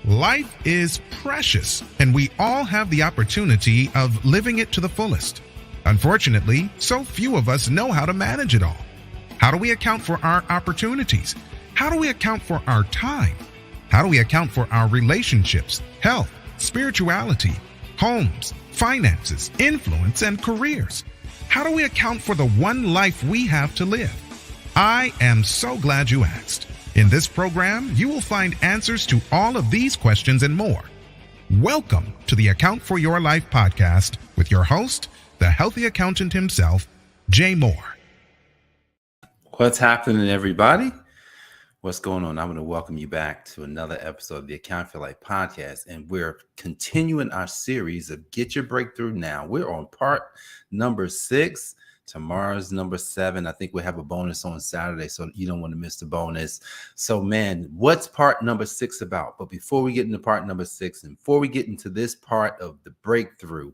Life is precious, and we all have the opportunity of living it to the fullest. Unfortunately, so few of us know how to manage it all. How do we account for our opportunities? How do we account for our time? How do we account for our relationships, health, spirituality, homes, finances, influence, and careers? How do we account for the one life we have to live? I am so glad you asked. In this program, you will find answers to all of these questions and more. Welcome to the Account for Your Life podcast with your host, the healthy accountant himself, Jay Moore. What's happening, everybody? What's going on? I'm going to welcome you back to another episode of the I AFYL Podcast, and we're continuing our series of Get Your Breakthrough Now. We're on part number 6. Tomorrow's number 7. I think we have a bonus on Saturday, so you don't want to miss the bonus. So, man, what's part number 6 about? But before we get into part number 6, and before we get into this part of the breakthrough,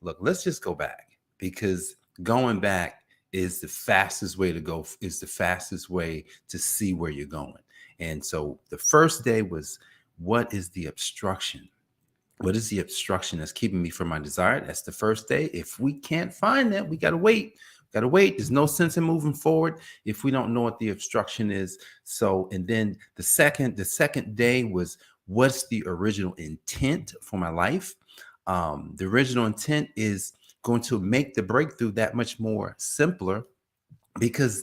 look, let's just go back, because going back is the fastest way to go, is the fastest way to see where you're going. And so the first day was, what is the obstruction? What is the obstruction that's keeping me from my desire? That's the first day. If we can't find that, we got to wait. There's no sense in moving forward if we don't know what the obstruction is. So, and then the second day was, what's the original intent for my life? The original intent is going to make the breakthrough that much more simpler, because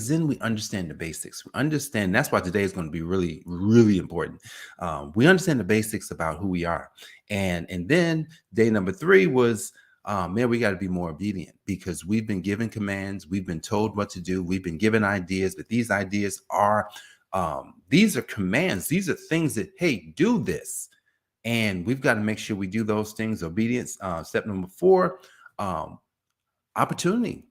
then we understand the basics. We understand, that's why today is going to be really, really important. We understand the basics about who we are. And then day number 3 was, we got to be more obedient, because we've been given commands. We've been told what to do. We've been given ideas, but these ideas are, these are commands. These are things that, hey, do this. And we've got to make sure we do those things. Obedience. Step number 4, opportunity.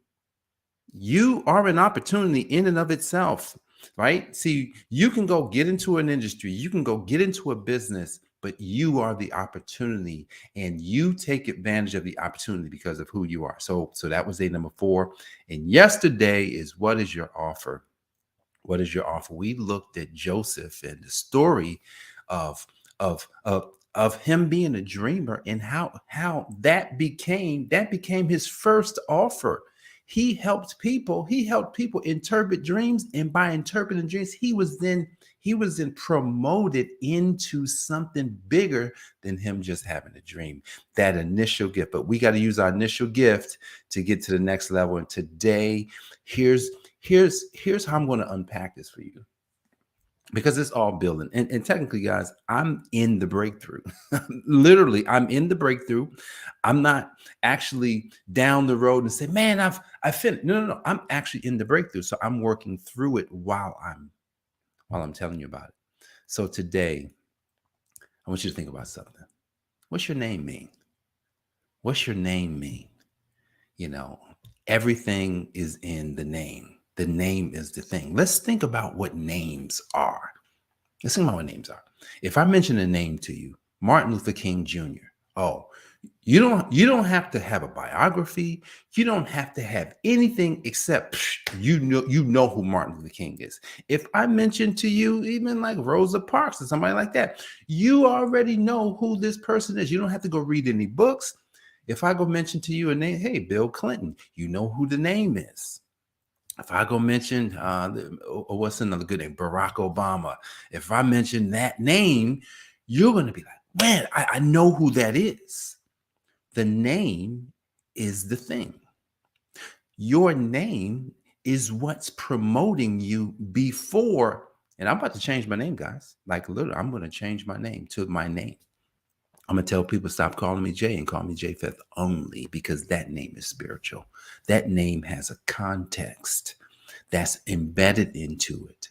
You are an opportunity in and of itself, right? See, you can go get into an industry, you can go get into a business, but you are the opportunity, and you take advantage of the opportunity because of who you are. So that was day number 4. And yesterday is, what is your offer? What is your offer? We looked at Joseph and the story of him being a dreamer, and how that became his first offer. He helped people interpret dreams, and by interpreting dreams, he was then promoted into something bigger than him just having a dream. That initial gift. But we got to use our initial gift to get to the next level. And today, here's how I'm going to unpack this for you, because it's all building. And technically, guys, I'm in the breakthrough. Literally, I'm in the breakthrough. I'm not actually down the road and say, man, I finished. No. I'm actually in the breakthrough. So I'm working through it while I'm telling you about it. So today, I want you to think about something. What's your name mean? What's your name mean? You know, everything is in the name. The name is the thing. Let's think about what names are. Let's think about what names are. If I mention a name to you, Martin Luther King Jr., you don't have to have a biography. You don't have to have anything except you know who Martin Luther King is. If I mention to you even like Rosa Parks or somebody like that, you already know who this person is. You don't have to go read any books. If I go mention to you a name, hey, Bill Clinton, you know who the name is. If I go mention, what's another good name? Barack Obama. If I mention that name, you're going to be like, man, I know who that is. The name is the thing. Your name is what's promoting you before. And I'm about to change my name, guys. Like literally, I'm going to change my name to my name. I'm going to tell people, stop calling me Jay and call me Jay Fifth only, because that name is spiritual. That name has a context that's embedded into it.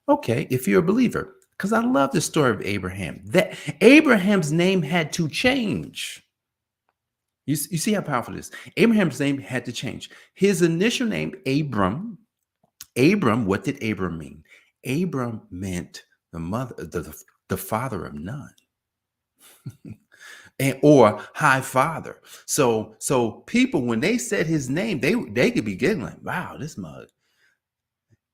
Okay, if you're a believer, because I love the story of Abraham, that Abraham's name had to change. You see how powerful it is? Abraham's name had to change. His initial name, Abram, what did Abram mean? Abram meant the father of none. Or high father. So people, when they said his name, they could be getting like, wow, this mug,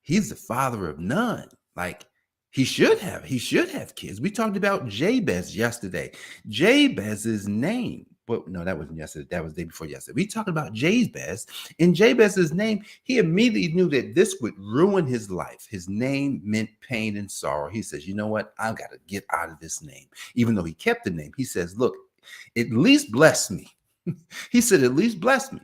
he's the father of none. Like He should have. He should have kids. We talked about Jabez yesterday. Jabez's name. Well, no, that wasn't yesterday. That was the day before yesterday. We talked about Jabez. In Jabez's name, he immediately knew that this would ruin his life. His name meant pain and sorrow. He says, you know what? I've got to get out of this name. Even though he kept the name, he says, look, at least bless me. He said, at least bless me.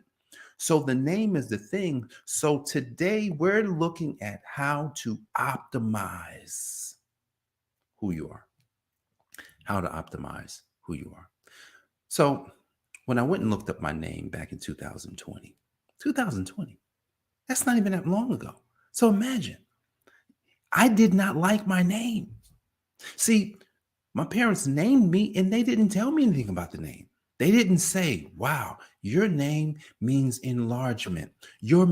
So the name is the thing. So today we're looking at how to optimize who you are. How to optimize who you are. So when I went and looked up my name back in 2020, that's not even that long ago. So imagine, I did not like my name. See, my parents named me and they didn't tell me anything about the name. They didn't say, wow, your name means enlargement. You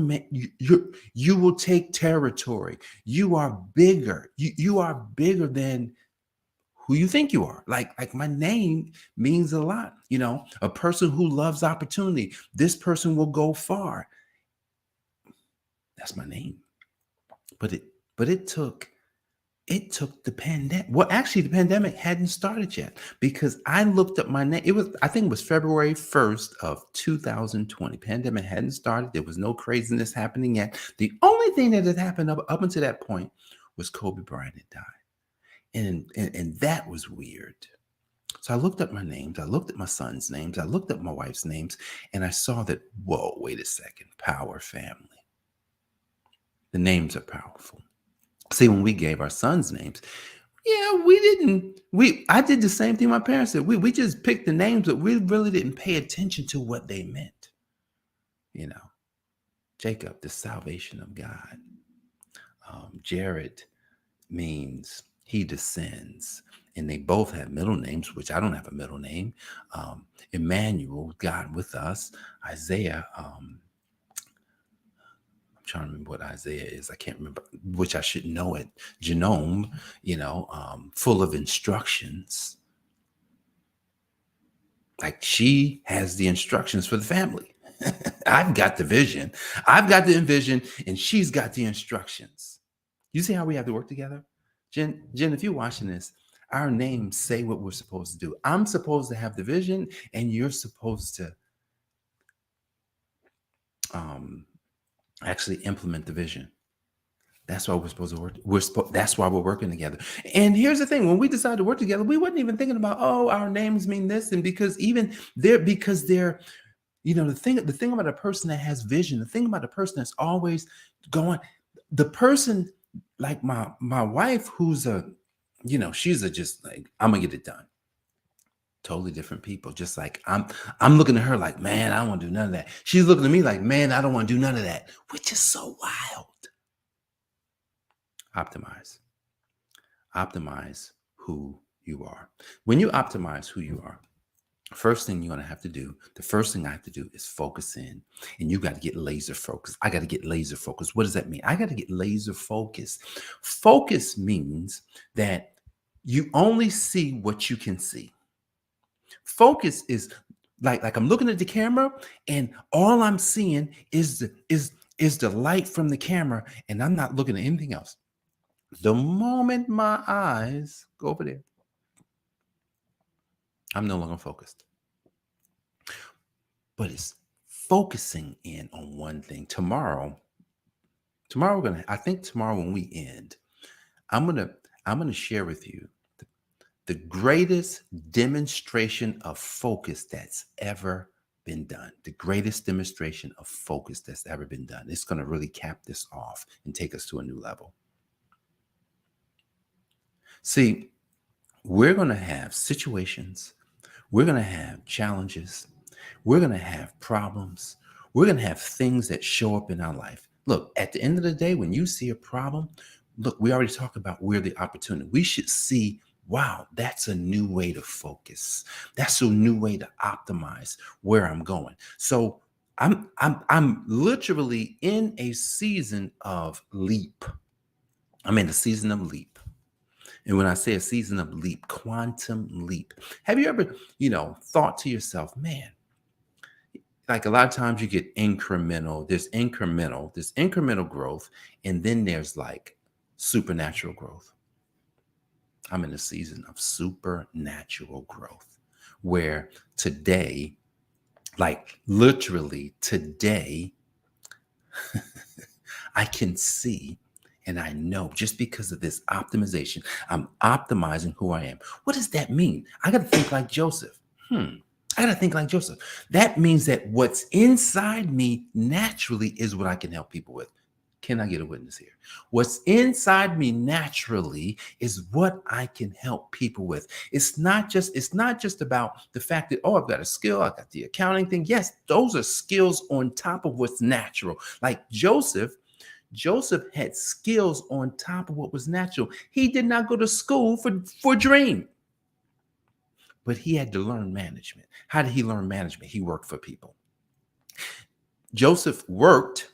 will take territory. You are bigger. You are bigger than who you think you are. Like my name means a lot. You know, a person who loves opportunity. This person will go far. That's my name. But it took the pandemic. Well, actually, the pandemic hadn't started yet because I looked up my name. I think it was February 1st of 2020. Pandemic hadn't started. There was no craziness happening yet. The only thing that had happened up until that point was Kobe Bryant had died. And that was weird. So I looked up my names. I looked at my son's names. I looked up my wife's names. And I saw that, whoa, wait a second. Power family. The names are powerful. See, when we gave our sons names, I did the same thing my parents did. We just picked the names, but we really didn't pay attention to what they meant. You know, Jacob, the salvation of God. Jared means he descends. And they both have middle names, which I don't have a middle name. Emmanuel, God with us. Isaiah, I'm trying to remember what Isaiah is. I can't remember, which I should know it. Genome, full of instructions. Like she has the instructions for the family. I've got the vision. I've got the envision, and she's got the instructions. You see how we have to work together? Jen, if you're watching this, our names say what we're supposed to do. I'm supposed to have the vision, and you're supposed to actually implement the vision. That's why we're supposed to work. That's why we're working together. And here's the thing: when we decided to work together, we wasn't even thinking about, our names mean this, and because they're the thing about a person that has vision, the thing about a person that's always going, the person like my wife, who's she's just like, I'm gonna get it done. Totally different people. Just like I'm looking at her like, man, I don't want to do none of that. She's looking at me like, man, I don't want to do none of that, which is so wild. Optimize who you are. When you optimize who you are, the first thing I have to do is focus in, and you got to get laser focused. I got to get laser focused. What does that mean? I got to get laser focused. Focus means that you only see what you can see. Focus is like I'm looking at the camera, and all I'm seeing is the light from the camera, and I'm not looking at anything else. The moment my eyes go over there, I'm no longer focused. But it's focusing in on one thing. Tomorrow I think tomorrow when we end, I'm gonna share with you the greatest demonstration of focus that's ever been done. The greatest demonstration of focus that's ever been done. It's going to really cap this off and take us to a new level. See, we're going to have situations. We're going to have challenges. We're going to have problems. We're going to have things that show up in our life. Look, at the end of the day, when you see a problem, look, we already talked about where the opportunity. We should see, wow, that's a new way to focus. That's a new way to optimize where I'm going. So I'm literally in a season of leap. I'm in a season of leap. And when I say a season of leap, quantum leap. Have you ever, thought to yourself, man, like a lot of times you get incremental, there's incremental growth, and then there's like supernatural growth. I'm in a season of supernatural growth where today, like literally today, I can see and I know just because of this optimization, I'm optimizing who I am. What does that mean? I got to think like Joseph. I got to think like Joseph. That means that what's inside me naturally is what I can help people with. Can I get a witness here? What's inside me naturally is what I can help people with. It's not just about the fact that, oh, I've got a skill, I got the accounting thing. Yes, those are skills on top of what's natural. Like Joseph had skills on top of what was natural. He did not go to school for dream, but he had to learn management. How did he learn management? He worked for people. Joseph worked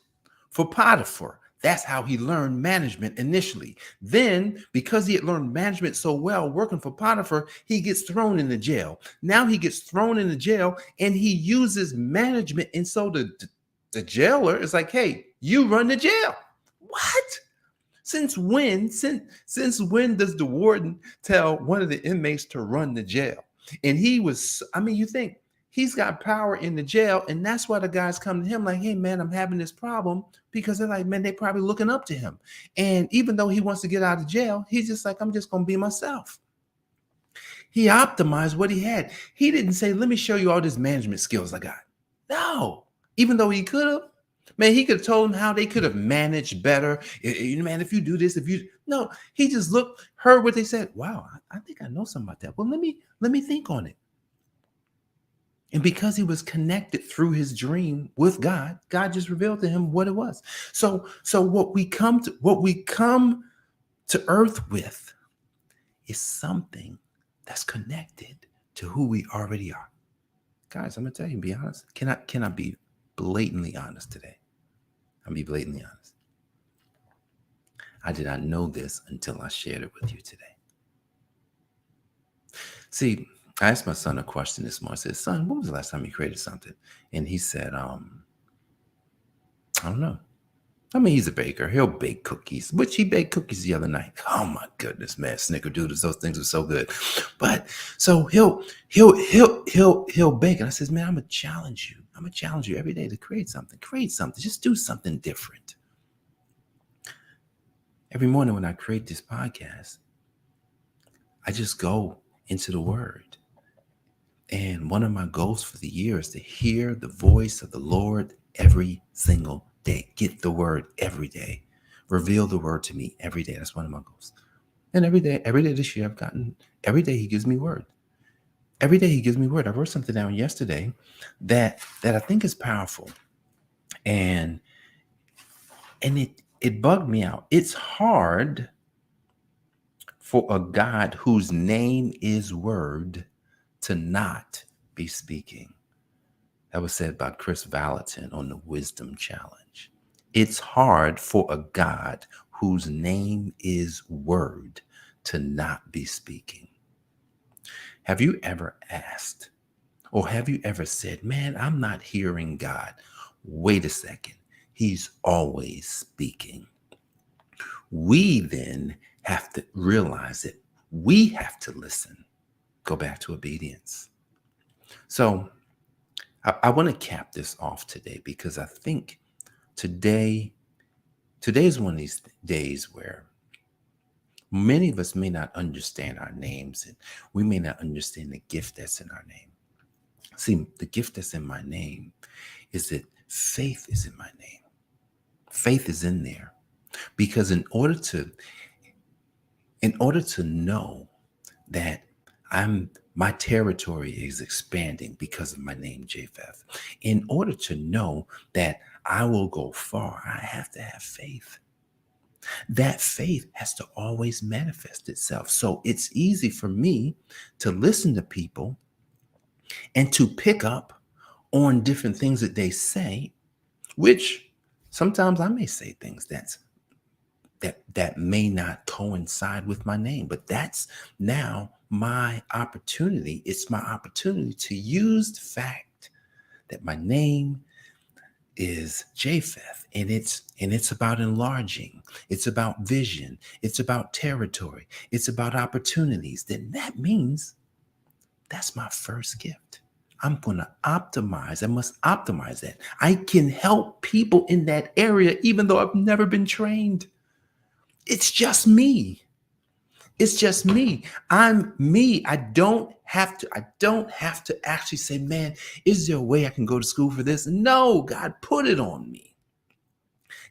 for Potiphar. That's how he learned management initially. Then, because he had learned management so well working for Potiphar, he gets thrown into jail. Now he gets thrown into jail and he uses management. And so the jailer is like, hey, you run the jail. What? Since when? Since when does the warden tell one of the inmates to run the jail? And you think he's got power in the jail, and that's why the guys come to him like, hey, man, I'm having this problem, because they're like, man, they probably looking up to him. And even though he wants to get out of jail, he's just like, I'm just going to be myself. He optimized what he had. He didn't say, let me show you all these management skills I got. No, even though he could have. Man, he could have told them how they could have managed better. Man, if you do this, no, he just heard what they said. Wow, I think I know something about that. Well, let me think on it. And because he was connected through his dream with God, God just revealed to him what it was. So what we come to earth with is something that's connected to who we already are. Guys, I'm gonna tell you, be honest. Can I be blatantly honest today? I'll be blatantly honest. I did not know this until I shared it with you today. See, I asked my son a question this morning. I said, son, when was the last time you created something? And he said, I don't know. I mean, he's a baker. He'll bake cookies, which he baked cookies the other night. Oh my goodness, man, snickerdoodles, those things are so good. But so he'll bake. And I says, man, I'm gonna challenge you. I'm gonna challenge you every day to create something. Create something. Just do something different. Every morning when I create this podcast, I just go into the Word. And one of my goals for the year is to hear the voice of the Lord every single day. Get the Word every day. Reveal the Word to me every day. That's one of my goals. And every day this year, every day He gives me Word. Every day He gives me Word. I wrote something down yesterday that I think is powerful. And it bugged me out. It's hard for a God whose name is Word to not be speaking. That was said by Chris Valentin on the Wisdom Challenge. It's hard for a God whose name is Word to not be speaking. Have you ever asked, or have you ever said, man, I'm not hearing God? Wait a second. He's always speaking. We then have to realize that we have to listen. Go back to obedience. So I want to cap this off today because I think today is one of these days where many of us may not understand our names, and we may not understand the gift that's in our name. See, the gift that's in my name is that faith is in my name. Faith is in there because in order to know that my territory is expanding because of my name, Japheth. In order to know that I will go far, I have to have faith. That faith has to always manifest itself. So it's easy for me to listen to people and to pick up on different things that they say, which sometimes I may say things that may not coincide with my name, but that's now my opportunity. It's my opportunity to use the fact that my name is Japheth, and it's about enlarging. It's about vision. It's about territory. It's about opportunities. Then that means that's my first gift. I'm going to optimize. I must optimize that. I can help people in that area, even though I've never been trained. It's just me. It's just me. I'm me. I don't have to actually say, man, is there a way I can go to school for this? No, God put it on me.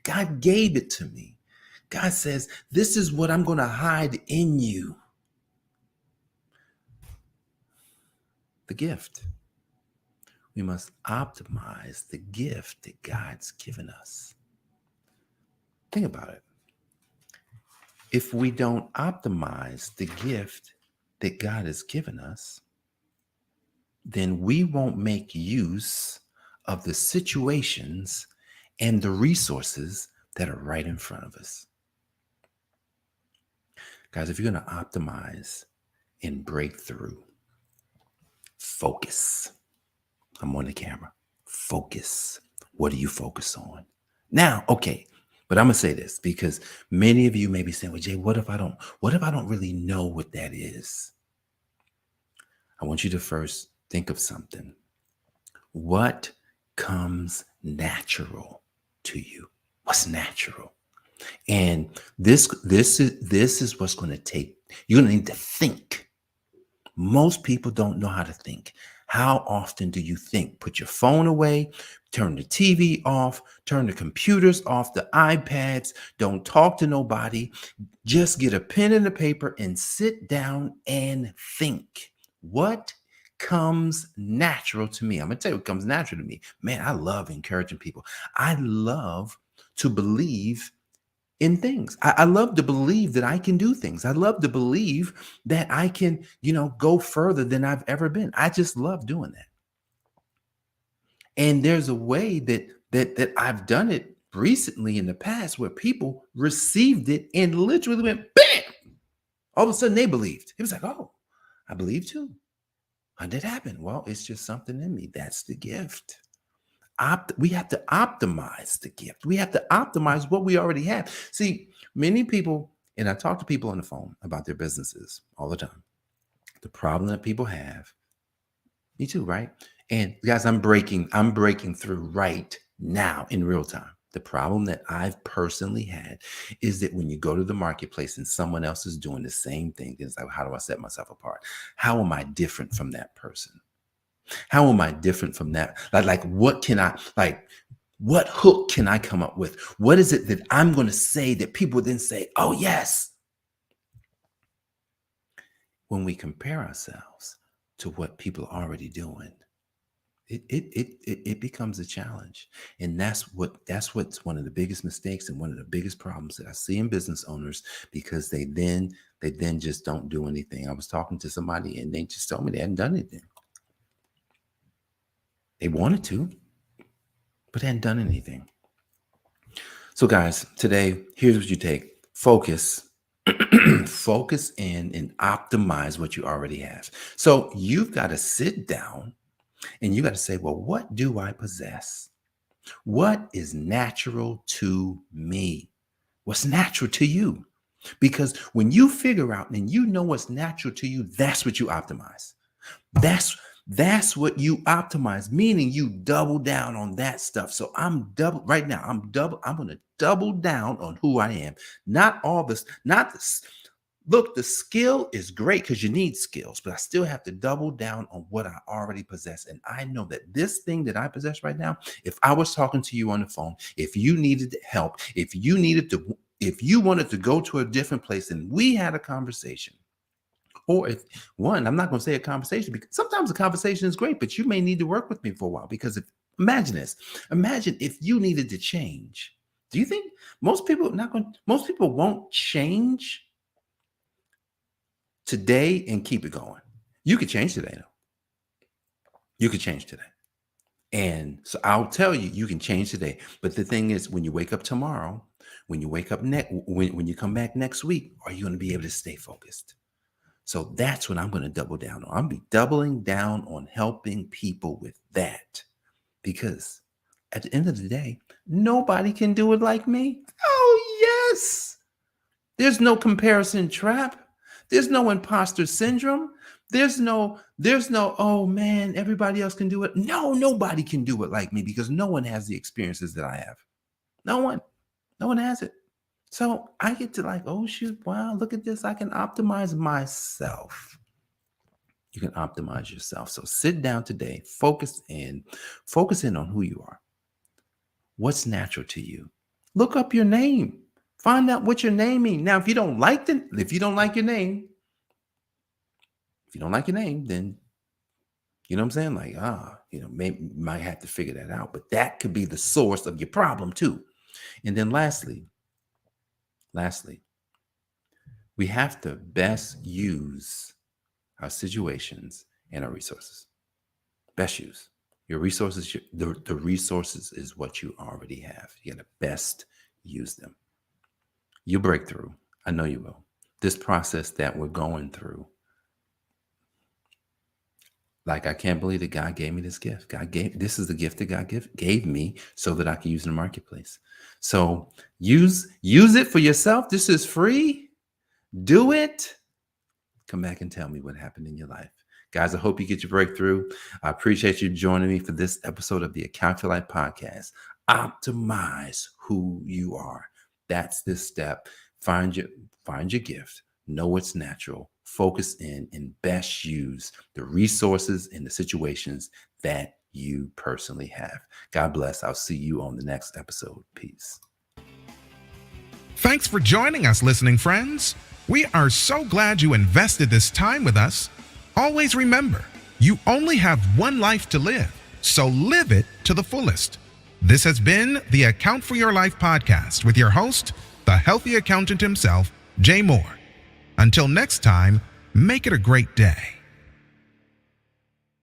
God gave it to me. God says, this is what I'm going to hide in you. The gift. We must optimize the gift that God's given us. Think about it. If we don't optimize the gift that God has given us, then we won't make use of the situations and the resources that are right in front of us. Guys, if you're going to optimize and break through, focus. I'm on the camera. Focus. What do you focus on? Now, okay, but I'm going to say this because many of you may be saying, well, Jay, what if I don't really know what that is? I want you to first think of something. What comes natural to you? What's natural? And this is what's going to take. You're going to need to think. Most people don't know how to think. How often do you think? Put your phone away, turn the TV off, turn the computers off, the iPads, don't talk to nobody. Just get a pen and a paper and sit down and think. What comes natural to me? I'm going to tell you what comes natural to me. Man, I love encouraging people. I love to believe in things. I love to believe that I can do things. I love to believe that I can, go further than I've ever been. I just love doing that. And there's a way that I've done it recently in the past where people received it and literally went bam. All of a sudden they believed. It was like, oh, I believe too. How did that happen? Well, it's just something in me. That's the gift. We have to optimize the gift. We have to optimize what we already have. See, many people, and I talk to people on the phone about their businesses all the time. The problem that people have, me too, right? And guys, I'm breaking through right now in real time. The problem that I've personally had is that when you go to the marketplace and someone else is doing the same thing, it's like, how do I set myself apart? How am I different from that person? How am I different from that? Like what hook can I come up with? What is it that I'm going to say that people then say, oh, yes. When we compare ourselves to what people are already doing, it becomes a challenge. And that's what's one of the biggest mistakes and one of the biggest problems that I see in business owners, because they then just don't do anything. I was talking to somebody and they just told me they hadn't done anything. They wanted to, but hadn't done anything. So guys, today, here's what you take. Focus. Focus in and optimize what you already have. So you've got to sit down and you got to say, well, what do I possess? What is natural to me? What's natural to you? Because when you figure out and you know what's natural to you, that's what you optimize. That's what you optimize, meaning you double down on that stuff. So I'm going to double down on who I am. Not all this, not this. Look, the skill is great because you need skills, but I still have to double down on what I already possess. And I know that this thing that I possess right now, if I was talking to you on the phone, if you needed help, if you wanted to go to a different place and we had a conversation, or I'm not going to say a conversation, because sometimes a conversation is great, but you may need to work with me for a while. Because imagine this. Imagine if you needed to change. Do you think most people won't change today and keep it going? You could change today, though. You could change today. And so I'll tell you, you can change today. But the thing is, when you wake up tomorrow, when you wake up when you come back next week, are you going to be able to stay focused? So that's what I'm going to double down on. I'll be doubling down on helping people with that, because at the end of the day, nobody can do it like me. Oh, yes. There's no comparison trap. There's no imposter syndrome. There's no, oh man, everybody else can do it. No, nobody can do it like me because no one has the experiences that I have. No one has it. So I get to like, oh shoot, wow, look at this. I can optimize myself. You can optimize yourself. So sit down today, focus in on who you are. What's natural to you? Look up your name. Find out what your name means. Now, if you don't like your name, then you know what I'm saying? Like, maybe you might have to figure that out. But that could be the source of your problem too. And then lastly, we have to best use our situations and our resources. Best use. Your resources, the resources is what you already have. You got to best use them. You'll break through. I know you will. This process that we're going through, like, I can't believe that God gave me this gift. This is the gift that God gave me so that I can use in the marketplace. So use it for yourself. This is free. Do it. Come back and tell me what happened in your life. Guys, I hope you get your breakthrough. I appreciate you joining me for this episode of the I AFYL Podcast. Optimize who you are. That's this step. Find your gift. Know what's natural. Focus in and best use the resources and the situations that you personally have. God bless. I'll see you on the next episode. Peace. Thanks for joining us, listening friends. We are so glad you invested this time with us. Always remember, you only have one life to live, so live it to the fullest. This has been the Account for Your Life podcast with your host, the healthy accountant himself, Jay Moore. Until next time, make it a great day.